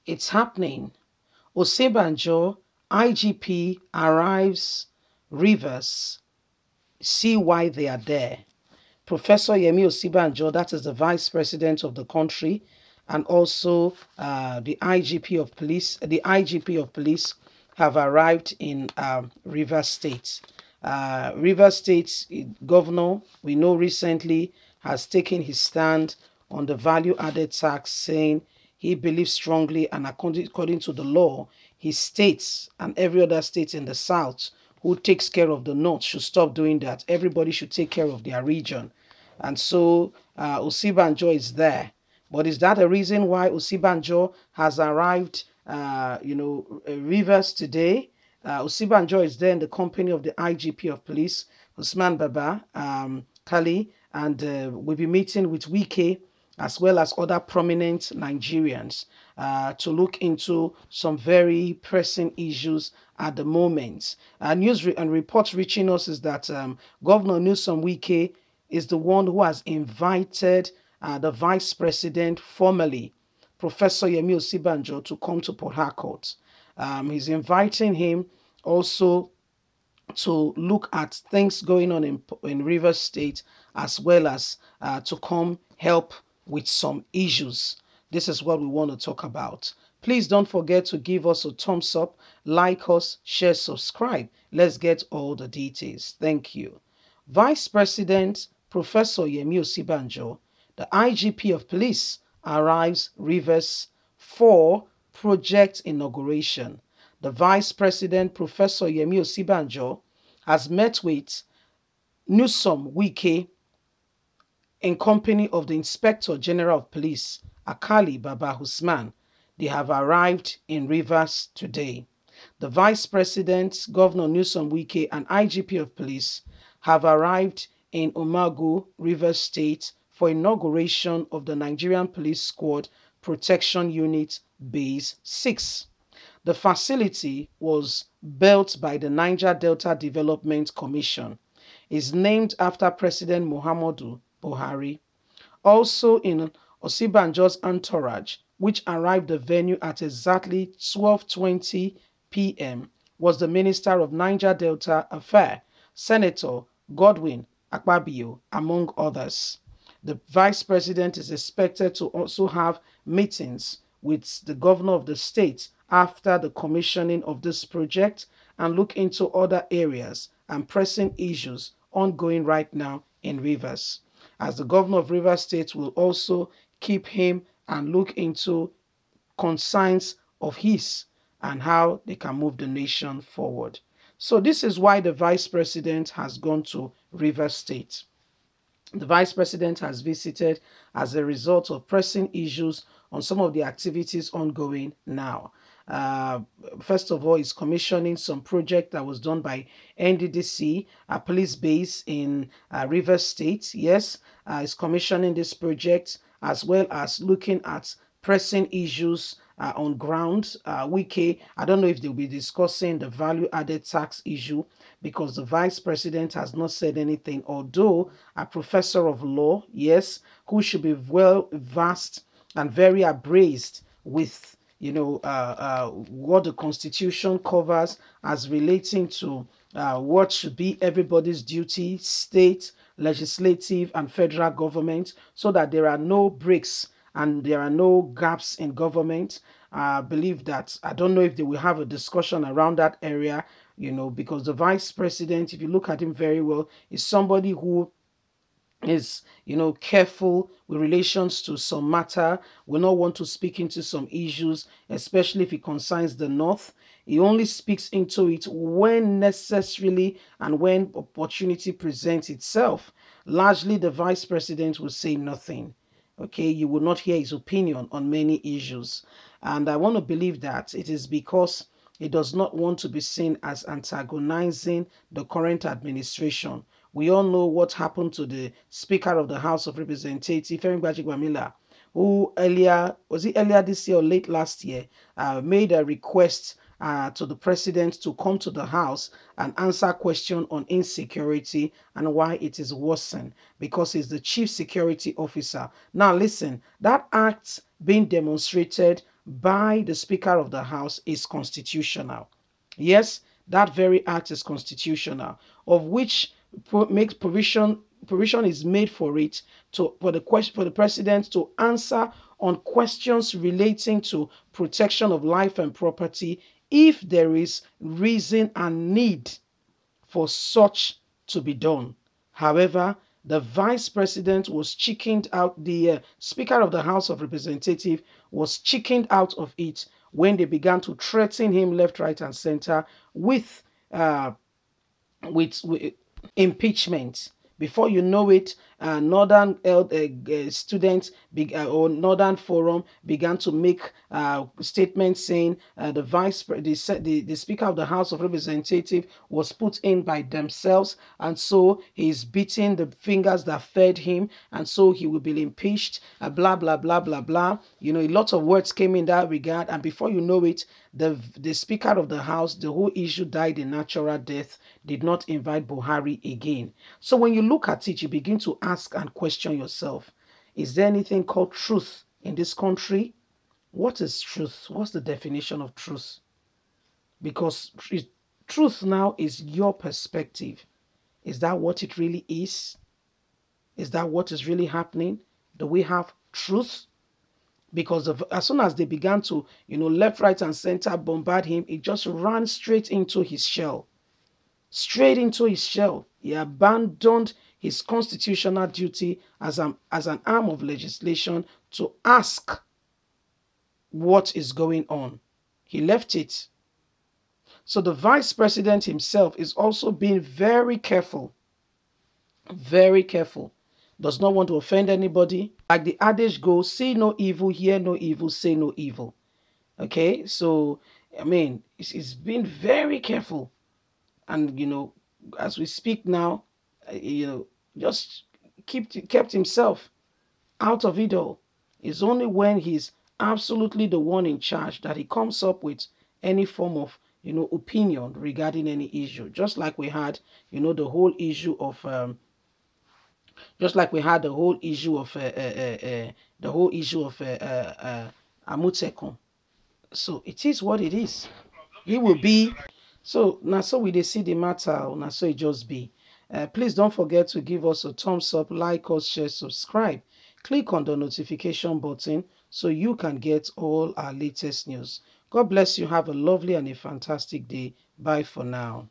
It's happening. Osinbajo, IGP, arrives Rivers. See why they are there. Professor Yemi Osinbajo, that is the vice president of the country, and also the IGP of police. The IGP of police have arrived in Rivers State. Rivers State governor, we know recently, has taken his stand on the value-added tax, saying he believes strongly, and according to the law, his states and every other state in the south who takes care of the north should stop doing that. Everybody should take care of their region. And so Osinbajo is there. But is that a reason why Osinbajo has arrived, Rivers today? Osinbajo is there in the company of the IGP of police, Usman Baba Kali, and we'll be meeting with Wike as well as other prominent Nigerians to look into some very pressing issues at the moment. News and reports reaching us is that Governor Newsom Wike is the one who has invited the vice president formally, Professor Yemi Osinbajo, to come to Port Harcourt. He's inviting him also to look at things going on in Rivers State, as well as to come help with some issues. This is what we want to talk about. Please don't forget to give us a thumbs up, like us, share, subscribe. Let's get all the details. Thank you. Vice President Professor Yemi Osinbajo, the IGP of police, arrives Rivers for project inauguration. The Vice President Professor Yemi Osinbajo has met with Newsom Wike in company of the Inspector General of Police, Akali Baba Usman. They have arrived in Rivers today. The Vice President, Governor Newsom Wike, and IGP of Police have arrived in Omagu, Rivers State, for inauguration of the Nigerian Police Squad Protection Unit Base 6. The facility was built by the Niger Delta Development Commission. It's named after President Muhammadu Buhari. Also in Osinbajo's entourage, which arrived the venue at exactly 12:20 p.m., was the Minister of Niger Delta Affairs, Senator Godwin Akpabio, among others. The Vice President is expected to also have meetings with the governor of the state after the commissioning of this project and look into other areas and pressing issues ongoing right now in Rivers, as the governor of Rivers State will also keep him and look into concerns of his and how they can move the nation forward. So this is why the Vice President has gone to Rivers State. The Vice President has visited as a result of pressing issues on some of the activities ongoing now. First of all, is commissioning some project that was done by NDDC, a police base in Rivers State. Yes, is commissioning this project, as well as looking at pressing issues on ground. Wike, I don't know if they'll be discussing the value-added tax issue, because the Vice President has not said anything, although a professor of law, yes, who should be well versed and very abreast with what the Constitution covers as relating to what should be everybody's duty, state, legislative, and federal government, so that there are no breaks and there are no gaps in government. I believe that, I don't know if they will have a discussion around that area, because the Vice President, if you look at him very well, is somebody who is, careful with relations to some matter, will not want to speak into some issues, especially if it concerns the North. He only speaks into it when necessarily and when opportunity presents itself. Largely, the Vice President will say nothing. Okay, you will not hear his opinion on many issues. And I want to believe that it is because he does not want to be seen as antagonizing the current administration. We all know what happened to the Speaker of the House of Representatives, Femi Gbajabiamila, who earlier this year or late last year, made a request to the president to come to the House and answer questions on insecurity and why it is worsened, because he's the chief security officer. Now listen, that act being demonstrated by the Speaker of the House is constitutional. Yes, that very act is constitutional, of which makes provision is made for it to for the president to answer on questions relating to protection of life and property if there is reason and need for such to be done. However, the vice president was chickened out, the Speaker of the House of Representatives was chickened out of it when they began to threaten him left, right, and center with, uh, with impeachment. Before you know it, Northern students or Northern Forum began to make statements saying the Speaker of the House of Representatives was put in by themselves, and so he's beating the fingers that fed him, and so he will be impeached. Blah blah blah blah blah. You know, a lot of words came in that regard, and before you know it, the Speaker of the House, the whole issue died a natural death. Did not invite Buhari again. So when you look at it, you begin to ask and question yourself, is there anything called truth in this country? What is truth? What's the definition of truth? Because truth now is your perspective. Is that what it really is? Is that what is really happening? Do we have truth? Because as soon as they began to, left, right, and center bombard him, it just ran straight into his shell. Straight into his shell. He abandoned his constitutional duty as an arm of legislation to ask what is going on. He left it. So the vice president himself is also being very careful. Very careful. Does not want to offend anybody. Like the adage goes, see no evil, hear no evil, say no evil. Okay, so I mean, he's been very careful. And, as we speak now, just kept himself out of it all. It's only when he's absolutely the one in charge that he comes up with any form of, opinion regarding any issue. Just like we had, the whole issue of, Amutekun. So it is what it is. He will be. So now, so we dey see the matter. Now, so it just be. Please don't forget to give us a thumbs up, like us, share, subscribe. Click on the notification button so you can get all our latest news. God bless you. Have a lovely and a fantastic day. Bye for now.